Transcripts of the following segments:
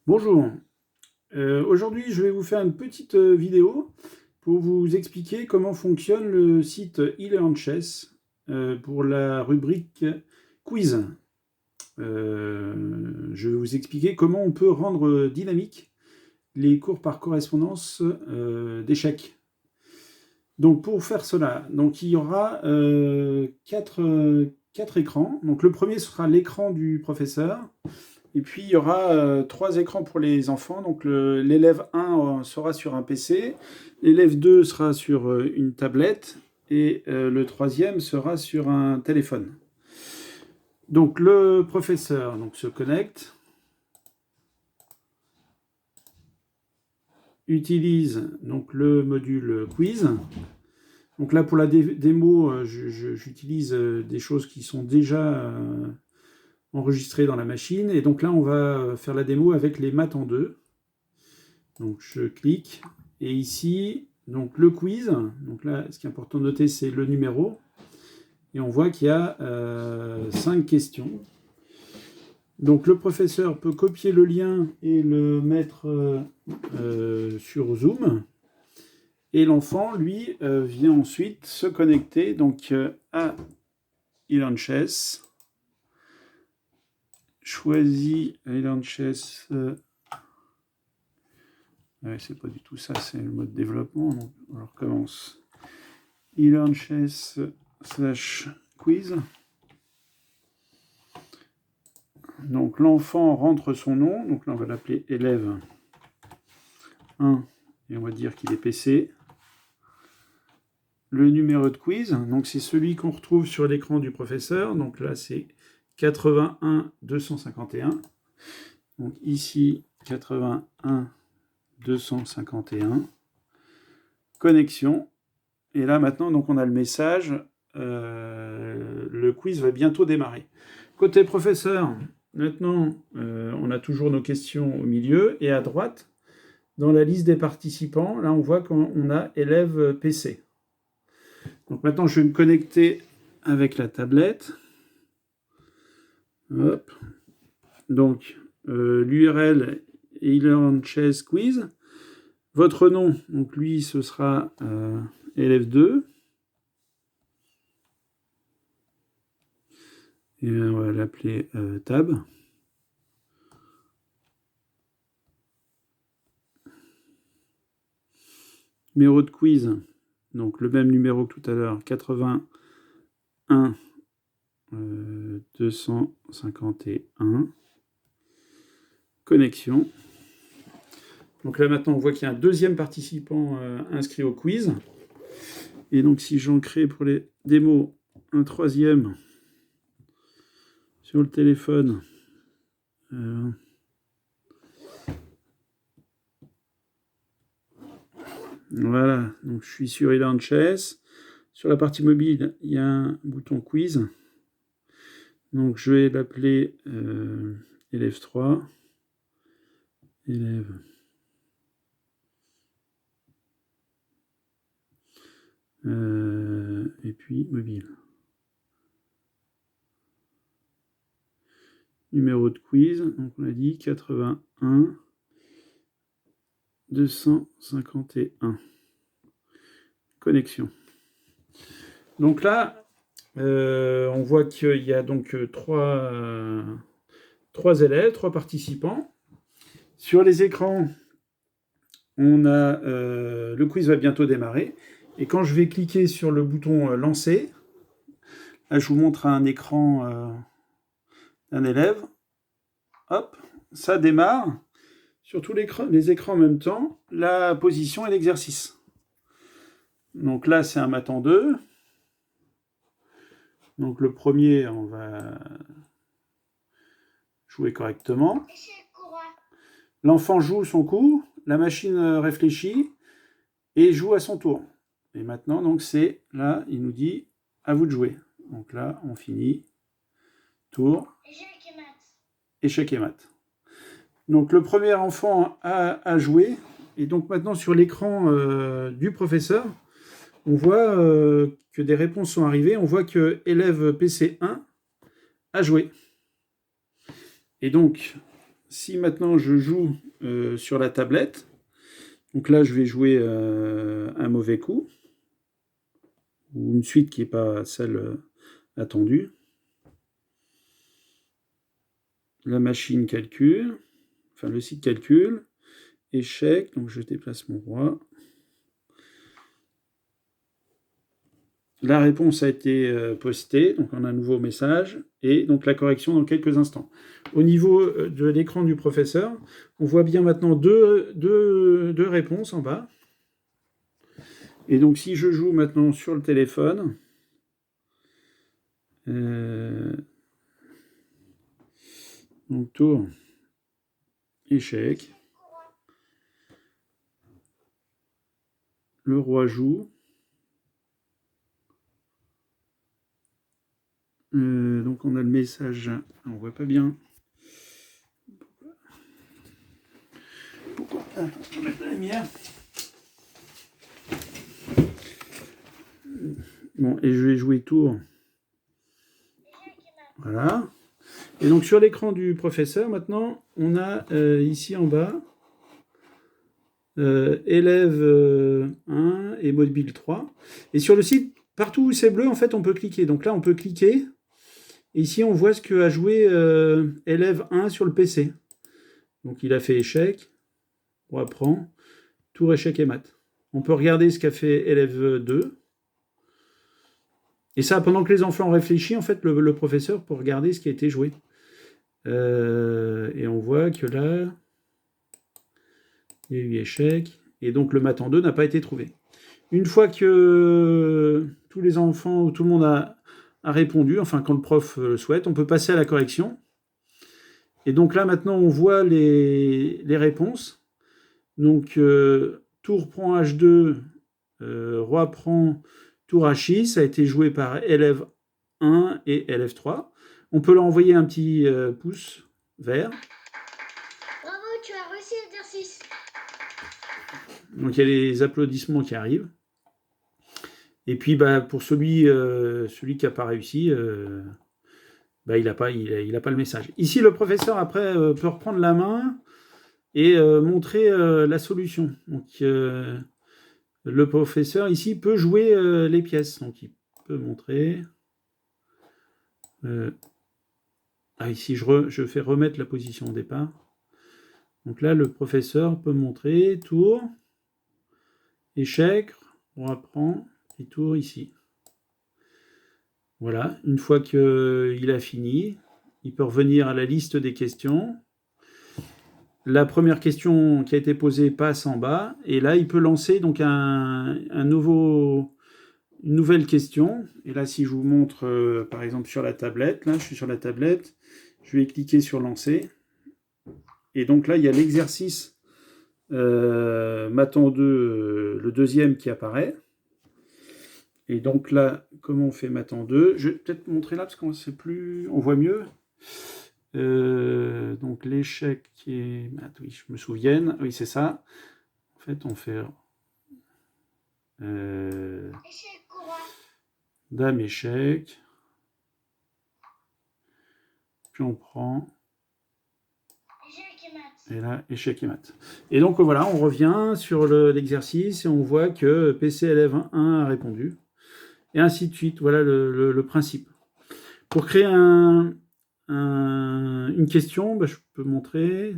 Bonjour, aujourd'hui je vais vous faire une petite vidéo pour vous expliquer comment fonctionne le site eLearnChess pour la rubrique quiz. Je vais vous expliquer comment on peut rendre dynamique les cours par correspondance d'échecs. Donc pour faire cela, donc il y aura quatre écrans. Donc le premier sera l'écran du professeur. Et puis, il y aura 3 écrans pour les enfants. Donc, l'élève 1 sera sur un PC, l'élève 2 sera sur une tablette, et le troisième sera sur un téléphone. Donc, le professeur se connecte, utilise donc, le module quiz. Donc là, pour la démo, j'utilise des choses qui sont déjà enregistrées dans la machine. Et donc là, on va faire la démo avec les maths en 2. Donc je clique, et ici, donc le quiz, donc là, ce qui est important de noter, c'est le numéro, et on voit qu'il y a 5 questions. Donc le professeur peut copier le lien et le mettre sur Zoom, et l'enfant, lui, vient ensuite se connecter donc, à eLearnChess, choisit eLearnChess. Ouais, c'est pas du tout ça, c'est le mode développement. Donc on recommence. eLearnChess/quiz. Donc l'enfant rentre son nom. Donc là on va l'appeler élève 1 et on va dire qu'il est PC. Le numéro de quiz, donc c'est celui qu'on retrouve sur l'écran du professeur. Donc là c'est 81 251. Donc ici 81 251. Connexion. Et là, maintenant, donc, on a le message. Le quiz va bientôt démarrer. Côté professeur, maintenant, on a toujours nos questions au milieu. Et à droite, dans la liste des participants, là, on voit qu'on a élève PC. Donc maintenant, je vais me connecter avec la tablette. Hop. Donc, l'URL eLearnChess quiz. Votre nom, donc lui, ce sera élève 2. Et on va l'appeler Tab. Numéro de quiz, donc le même numéro que tout à l'heure, 81 251. Connexion. Donc là maintenant on voit qu'il y a un deuxième participant inscrit au quiz. Et donc si j'en crée pour les démos un troisième sur le téléphone, voilà, donc je suis sur eLearnChess. Sur la partie mobile, il y a un bouton quiz. Donc je vais l'appeler élève 3. Élève. Et puis mobile. Numéro de quiz, donc on a dit 81 251. Connexion. Donc là, on voit qu'il y a donc trois élèves, 3 participants. Sur les écrans, on a le quiz va bientôt démarrer. Et quand je vais cliquer sur le bouton lancer, là je vous montre un écran d'un élève. Hop, ça démarre sur tous les écrans en même temps, la position et l'exercice. Donc là, c'est un math en 2. Donc le premier, on va jouer correctement. L'enfant joue son coup, la machine réfléchit et joue à son tour. Et maintenant, donc c'est là, il nous dit à vous de jouer. Donc là, on finit. Tour. Échec et maths. Donc le premier enfant a joué. Et donc maintenant, sur l'écran du professeur, on voit que des réponses sont arrivées. On voit que élève PC1 a joué. Et donc, si maintenant je joue sur la tablette, donc là je vais jouer un mauvais coup, ou une suite qui n'est pas celle attendue. La machine calcule, enfin le site calcule, échec, donc je déplace mon roi. La réponse a été postée, donc on a un nouveau message, et donc la correction dans quelques instants. Au niveau de l'écran du professeur, on voit bien maintenant deux réponses en bas. Et donc si je joue maintenant sur le téléphone, donc tour, échec, le roi joue, donc on a le message, on voit pas bien. Pourquoi? Attends, je vais mettre la lumière. Bon, et je vais jouer tour. Voilà. Et donc sur l'écran du professeur, maintenant, on a ici en bas élève 1 et mobile 3. Et sur le site, partout où c'est bleu, en fait, on peut cliquer. Donc là, on peut cliquer. Et ici, on voit ce que a joué élève 1 sur le PC. Donc il a fait échec. On apprend. Tour, échec et maths. On peut regarder ce qu'a fait élève 2. Et ça, pendant que les enfants réfléchissent, en fait, le professeur peut regarder ce qui a été joué. Et on voit que là, il y a eu échec. Et donc le math en 2 n'a pas été trouvé. Une fois que tous les enfants ou tout le monde a répondu, enfin quand le prof le souhaite, on peut passer à la correction. Et donc là maintenant on voit les réponses. Donc tour prend H2, roi prend tour H6, ça a été joué par élève 1 et élève 3. On peut leur envoyer un petit pouce vert. Bravo, tu as réussi l'exercice. Donc il y a les applaudissements qui arrivent. Et puis pour celui qui n'a pas réussi, il n'a pas le message. Ici, le professeur, après, peut reprendre la main et montrer la solution. Donc le professeur, ici, peut jouer les pièces. Donc il peut montrer... ici, je fais remettre la position au départ. Donc là, le professeur peut montrer tour, échec, on apprend, et tour ici. Voilà, une fois qu'il a fini, il peut revenir à la liste des questions. La première question qui a été posée passe en bas, et là, il peut lancer donc une nouvelle question. Et là, si je vous montre, par exemple, sur la tablette, là, je suis sur la tablette, je vais cliquer sur lancer. Et donc là, il y a l'exercice math en 2, le deuxième qui apparaît. Et donc là, comment on fait math en 2 ? Je vais peut-être montrer là, parce qu'on sait plus, on voit mieux. Donc l'échec et maths, oui, je me souviens. Oui, c'est ça. En fait, on fait dame échec. Puis on prend... Et là, échec et maths. Et donc voilà, on revient sur l'exercice et on voit que PC élève 1 a répondu. Et ainsi de suite. Voilà le principe. Pour créer une question, je peux montrer.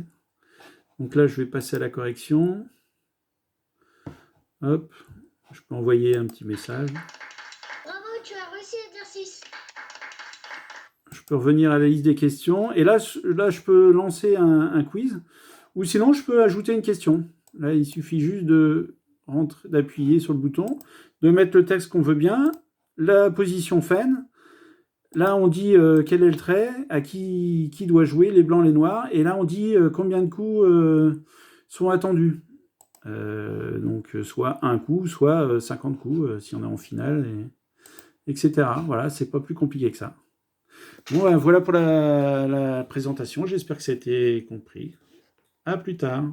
Donc là, je vais passer à la correction. Hop, je peux envoyer un petit message. Bravo, tu as réussi l'exercice. Je peux revenir à la liste des questions. Et là je peux lancer un quiz. Ou sinon, je peux ajouter une question. Là, il suffit juste d'appuyer sur le bouton, de mettre le texte qu'on veut bien, la position fen. Là, on dit quel est le trait, à qui doit jouer, les blancs, les noirs. Et là, on dit combien de coups sont attendus. Donc, soit un coup, soit 50 coups, si on est en finale, etc. Voilà, c'est pas plus compliqué que ça. Bon, voilà pour la présentation. J'espère que ça a été compris. À plus tard.